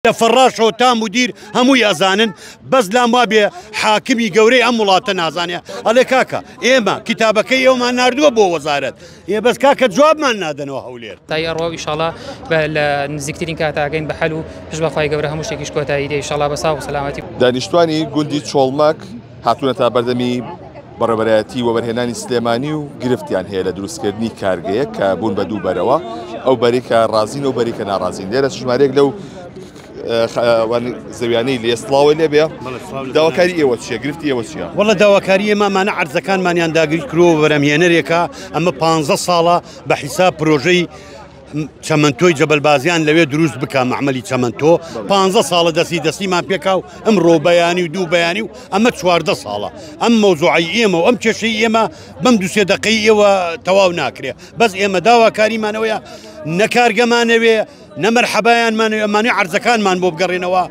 فڕاشەوە تا مدیر هەمووی ئەزانن بەس لام وابێ حاکمی گەورەی ئەم وڵاتە نازانێ ئەڵێ کاکە ئێمە کتابەکەی ئێوەمان ناردووە بۆ وەزارەت ئێ بەس کاکە جوابمان نادەنەوە هەولێر تای ئەڕۆ ئیشاڵا لە نزیکترین کاتاگەین بە حەل و پشتبەخوای گەورە هەموو شتێکیش کۆتایی دێ ئیشاڵا بە ساو و سەلامەتی. دانیشتوانی گوندی چۆڵمەک هاتوونەتە بەردەمی بەڕێوەبەرایەتی وەبەرهێنانی سلێمانی و گرفتیان هەیە لە دروستکردنی کارگەیە کە بوون بە دوو بەرەوە ئەو بەریکە ڕازین و بەریکە ناڕازین لێرە ژمارەیەک لەو زەویانەی لێستڵاوە لێبێ داواکاری ئێوە چیە گرفتی ئێوە چیە؟ وەڵە داواکاری ئێمەمانە عەرزەکانمانیان داگیر کرۆ بەرەمهێنەرێکە ئەمە 15 ساڵە بە حیساب پرۆژەی چەمەنتۆی جەبەلبازیان لەوێ دروست بکە معمەلی چەمەنتۆ 15 ساڵە دەستیمان پێکاو ئەم ڕۆبەیانی و دوو بەیانی و ئەمە 14 ساڵە ئەم مەوزوعی ئێمە و ئەم کێشەی ئێمە بەم دوسێ دقەی ئێوە تەواو ناکرێ بەس ئێمە داواکاریمانەوەیە نەکارگەمانەوێ نەمەرحەبایانمانێ عەرزەکانمان بۆ بگەڕێنەوە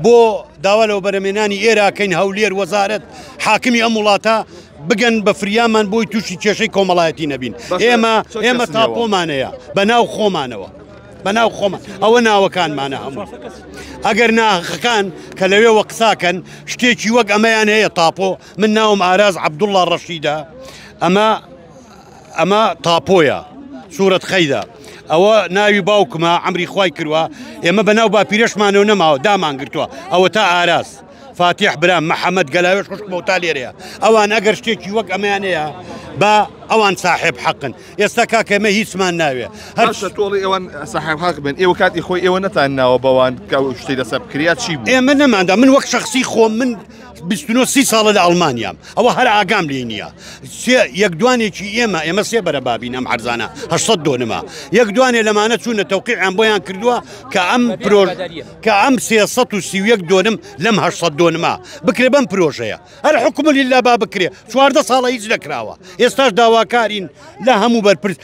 بۆ داوا لەو بەرەمێنانی ئێراکەین هەولێر وەزارەت حاکمی ئەم وڵاتە بگەن بە فریامان بۆی تووشی کێشەی کۆمەڵایەتی نەبین ئێمە تاپۆمانەیە بەناو خۆمانەوە بەناو خۆمان ئەوە ناوەکانمانە هەموو ئەگەر ناخەکان کە لەوێوە قساکەن شتێکی وەک ئەمەیان هەیە تاپۆ من ناوم ئاراز عەبدوڵڵا ڕەشیدە ئەمە تاپۆیە سوورەت خەیدا ئەوە ناوی باوکمە عەمری خوای کردووە ئێمە بەناو باپیرەشمانەوە نەماوە دامان گرتووە ئەوە تا ئاراز فاتح برام محەممەد گەلاوێش خوشکمەوتا لێرەیە ئەوان ئەگەر شتێکی وەک ئەمەیان هەیە بە ئەوان ساحب حەقن ئێستا کاکەمە هیچمان ناوێ هەرشە تۆڵی ئێوەن ساحب حەق بن ئێوە کاتی خۆی ئێوە نەتان ناوە بەوان کە شتەی لەسەر بکریا چی بوو؟ ئێمە نەماندا من وەک شخصی خۆم من 29 ساڵە لە ئەڵمانیام ئەوە هەر ئاگام لێ نییە یەک دوانێکی ئێمە سێ بەرە بابین ئەم عەرزانە 800 دۆنما یەک دوانێ لەمانە چوونە تەوقیعیان بۆیان کردووە کە ئەم 331 دۆنم لەم 800 دۆنما بکرێ بەم پرۆژەیە هەر حکوم لله با بکرێ 14 ساڵە هیچ نەکراوە ئێستاش داواکارین لە هەموو بەرپرس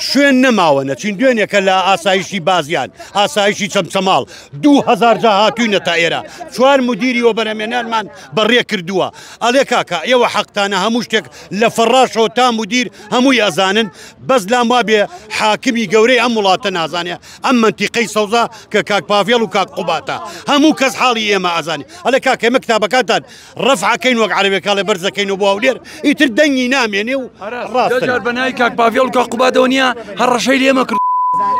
شوێن نەماوە نەچین دوێنێکە لە ئاسایشی بازیان ئاسایشی چەمچەماڵ 2000 جا هاتووینە تا ئێرە 4 مدیری وەبەرەمێنانمان بەڕێ کردووە ئەڵێ کاکە ئێوە حەقتانە هەموو شتێک لە فەڕاشەوە تا مدیر هەمووی ئەزانن بەس لام وابێ حاکمی گەورەی ئەم وڵاتە نازانێ ئەم منتیقەی سەوزا کە کاک پاڤێڵ و کاک قوباتە هەموو کەس حاڵی ئێمە ئازانی ئەڵێ کاکە ئێمە کتابەکانتان ڕەفعەکەین وەک عەرەبێکا لێ بەرزەکەینەوە بۆ هەولێر ئیتر دەنگی نامێنێ و ڕاستە بەناوی کاک پاڤێڵ و کاک قوباتەوە نییە هەر ڕەشەی لێمە کرد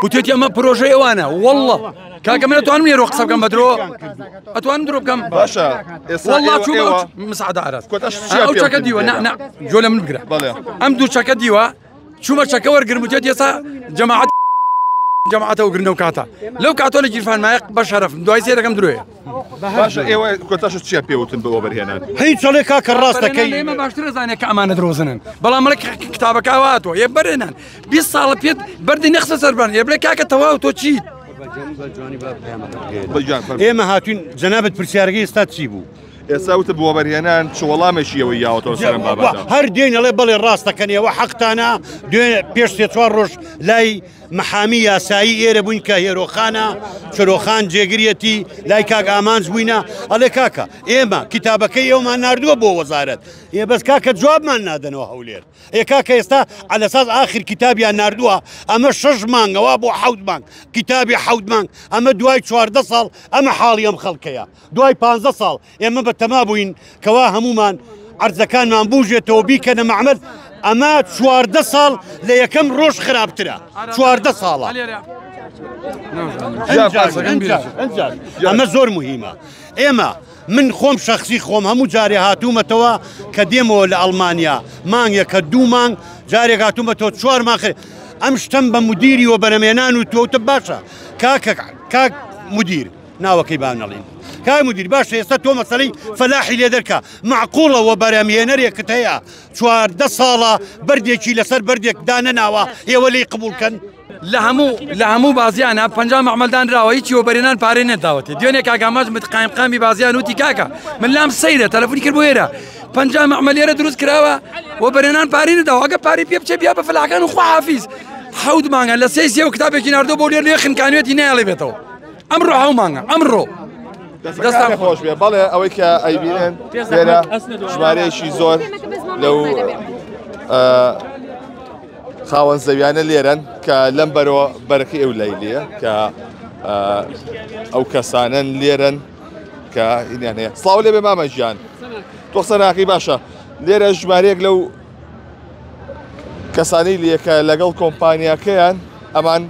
وتێتی ئەمە پرۆژەی ئەوانە وەڵڵە کاکە من ئەتوانم لێرۆ قسە بکەم بە درۆ ئەتوانم درۆ بکەم باشە وەڵڵا چوو مسعەدە ئاراز ئەو چەکە دیوە نە جۆ لە من بگرە ئەم دوو چەکە دیوە چوومە چەکە وەرگرم وتێت ئێستا جەماعەتەوە گرنەوە کاتە لەو کاتۆ لە گیرفانمایە بە شەرەفم دوای سێ دەکەم درۆیە باشە ئێوە کۆتاش چیە پێوتن بە وەبەرهێنان هیچ چڵێ کاکە ڕاستەکەی ئێمە باشترە زانێت کە ئەمانە درۆزنن بەڵام مەڵێک کتابەکە هاتووە یە بەرێنان 20 ساڵە پێت بەردی نەخسە سەربان یە بڵێ کاکە تەواو تۆ چیت ئێمە هاتوین جەنابەت پرسیارەکەی ئێستا چی بوو؟ ئێستا وتە بۆ وەبەرهێنان چ وەڵامێکی ئەوەی یاوەتەوە سەرم بابەتە هەر دێن ئەڵێ بەڵێ ڕاستەکەنیەوە حەقتانە دوێن پێش 3-4 ڕۆژ لای محامی یاسایی ئێرە بووین کە هێرۆخانە چرۆخان جێگرێتی لای کاک ئامانج بووینە ئەڵێ کاکە ئێمە کتابەکەی ئێوەمان ناردووە بۆ وەزارەت ئێ بەس کاکە جوابمان نادەنەوە هەولێر کاکە ئێستا علەساس ئاخر کتابیان ناردووە ئەمە 6 مانگەوە بۆ 7 مانگ کتابی 7 مانگ ئەمە دوای 14 ساڵ ئەمە حاڵی ئەم خەڵکەیە دوای 15 ساڵ ئێمە بە تەما بووین کەوا هەمومان عەرزەکانمان بوژێتەوە بیکەنە مەعمەل ئەمە 14 ساڵ لە یەکەم ڕۆژ خراپترە 14 ساڵە ئەمە زۆر مهمە ئێمە من خۆم شخصی خۆم هەموو جارێ هاتوومەتەوە کە دێمەوە لە ئەڵمانیا مانگێکە 2 مانگ جارێک هاتوومەتەوە 4 مانگ ئەم شتەم بە مدیری وەبەرەمێنان و تۆتە باشە کاک مدیر ناوەکەی بانەڵین کای مدیر باشە ئێستا تۆ مەسەلەی فەلاحی لێ دەرکە معقوڵە وەبەرەمێنەرێکت هەیە 14 ساڵە بەردێکی لەسەر بەردێک دانەناوە ئێوە لێی قبولکەن لە هەموو بازیانە 50 مەعمەلدان راوە هیچی وەبەرهێنان پارەی نەداوەتی دوێنێ کاگاماژ قایمقامی بازیان وتی کاکە من لام سەیرە تەلەفۆنی کرد بۆ ئێرە 50 مەعمەلێرە دروست کراوە وەبەرهێنان پارەی نەداوە ئەگە پارەی پێ بچێ بیا بە فەلاحەکان و خواحافیز 7 مانگە لە 3 و کتابێکی ناردۆ بۆ لێر لێ خنکانوێتی نایڵێ بێتەوە ئەمڕۆ 7 مانگە ئەمڕۆ دەستان خۆش بێ بەڵێ ئەوەی کە ئەیبینن لێرە ژمارەیەکی زۆر لەو خاوەن زەویانە لێرن کە لەم بەرەوە بەرەکەی ئەو لەیلیە کە ئەو کەسانن لێرن کە هەیە. سڵاو لێ بێ مامەژیان، تۆ قسەناکەی باشە. لێرە ژمارەیەک لەو کەسانەی لێکە لەگەڵ کۆمپانیاکەیان ئەمان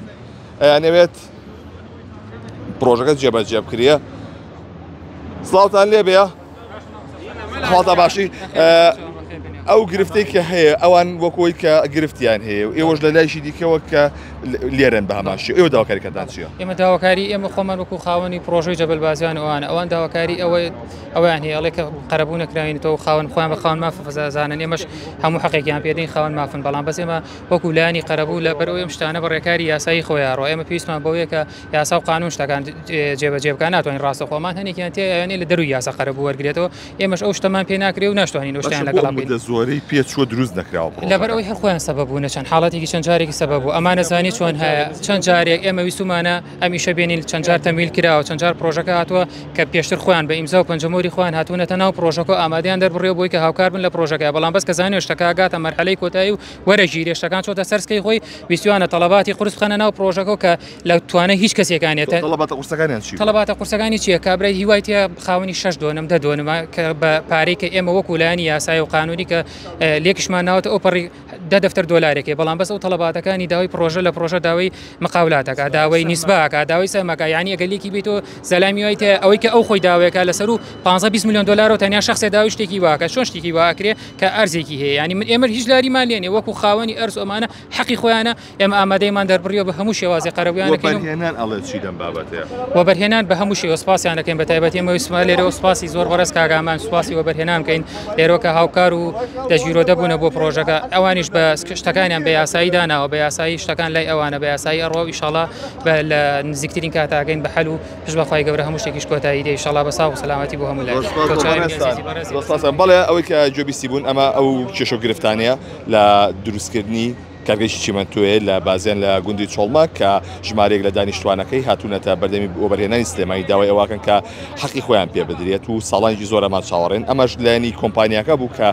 ئەیانەوێت پرۆژەکە جێبەجێ بکرێ. سڵاوتان لێ بێ هەڵاتە باشی. ئەو گرفتەی کە هەیە ئەوان وەکۆی کە گرفتیان هەیە ئێوەش لە لایشی دیکەوە کە لێرن بە هەماشی ئێوە داواکاریکەتان چییە؟ ئێمە داواکاری ئێمە خۆمان وەکو خاوەنی پرۆژەی جەبەلبازیان ئەوان داواکاری ئەویان هەیە ئەڵێ کە قەرەبوو نەکراوینەوە خاوەن خۆیان بە خاوەن مافە فەزازانن ئێمەش هەموو حەقێکیان پێدەین خاوەن مافن بەڵام بەس ئێمە وەکو لایانی قەرەبوو لە بەرەوەی ئەم شتانە بە ڕێکاری یاسایی خۆیان ڕۆ ئێمە پێویستمان بەوەیە کە یاسا و قانون شتەکان جێبەجێ بکەن ناتوانین ڕاستە خۆمان هەنێکیان تێیانێ لە دەروی یاسا قەرەبوو وەرگێتەوە ئێمەش ئەو شتەمان پێ ناکرێ و ناشتوانین ئەو شتیان لەگەڵ بکەین. زۆرەی پێچوە دروست نەکراوە لەبەرەوەی هەر خۆیان سەبەب بوونە چەند حاڵەتێکی چەند جارێکی سەبەب بوو ئەمانە زانی چۆن هەیە چەند جارێک ئێمە ویستمانە ئەمیشە بێنین چەند جار تەمیل کراوە چەند جار پرۆژەکە هاتووە کە پێشتر خۆیان بە ئیمزا و پەنجەمۆری خۆیان هاتوونەتە ناو پرۆژەکە ئامادەیان دەربڕێ بۆی کە هاوکار بن لە پرۆژەکە بەڵام بەس کە زانانی شتەکە گاتە مەرحەلەی کۆتایی و وەرەژیری شتەکان چۆتە سەرسکەی خۆی ویستوانە تەڵەباتی قورس بخەنە ناو پرۆژەکە کە لە توانە هیچ کەسێکانێتە تەڵەباتە قورسەکانی چییە کابرای هیوای تێ خاوەنی 6 دۆنم 10 دۆنمە کە بە پارەی کە ئێمە وەکو لایانی یاسای و قانونی کە لێکشمان ناوەتە ئەو پەڕی دەفتەر دۆلارێکی بەڵام بەس ئەو تەڵەباتەکانی داوای پرۆژە لە پرۆژە داوای مقاولاتەکە داوای نیسباکە داوای سەمەکە یعنی ئەگەلێکی بێتەوە زەلامی وایتە ئەوەی کە ئەو خۆی داوایەکە لەسەر و 15-20 میلیۆن دلار و تەنیا شخصێ داوای شتێکی واکە چۆن شتێکی واکرێ کە ئەرزێکی هەیە ینی من ئێمە هیچ لاریمان لێنێ وەکو خاوەنی ئەرز ئەمانە حەقی خۆیانە ئێمە ئامادەیمان دەربڕیەوە بە هەموو شێوازی قەرەبوویانەکەین وەبەرهێنان بە هەموو شێوە سوپاسیان دەکەین بە تایبەتی ئێمە ویسما لێرەوە سوپاسی زۆر بەڕێز کاگامان سوپاسی وەبەرهێنان بکەین لێرەوە کە هاوکار و دەژیرۆدە بوونە بۆ پرۆژەکە ئەوانیش بە شتەکانیان بە یاسایی داناوە بە یاسایی شتەکان لای ئەوانە بە یاسایی ئەڕۆ ئیشاڵا لە نزیکترین کاتاگەین بە حەل و پشت بەخوای گەورە هەموو شتێکیش کۆتایی دێ ئیشاڵا بە ساو و سەلامەتی بۆ هەموو لای بەڵێ ئەوەی کە جۆبیسی بوون ئەمە ئەو کێشە گرفتانەیە لە دروستکردنی کارگەشتی چیمەنتۆیە لە بازیان لە گوندی چۆڵما کە ژمارەیەک لە دانیشتوانەکەی هاتوونەتە بەردەمی بۆبەرهێنانی سلێمانی داوای ئەوواکەن کە حەقی خۆیان پێ بدرێت و ساڵانجی زۆرەمان چاوەڕێن ئەمەش لایانی کۆمپانیاکە بوو کە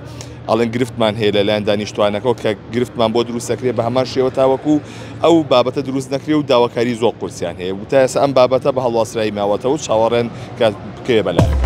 ئەڵێن گرفتمان هەیە لەلایەن دانیشتوانەکە کە گرفتمان بۆ دروستەکرێ بە هەمان شێوە تاوەکو ئەو بابەتە دروست نەکرێ و داواکاری زۆر قورسیان هەیە و تا ئێستا ئەم بابەتە بە هەڵواسرایی ماوەتەوە و چاوەڕێن کە بکەوێ بەلایەن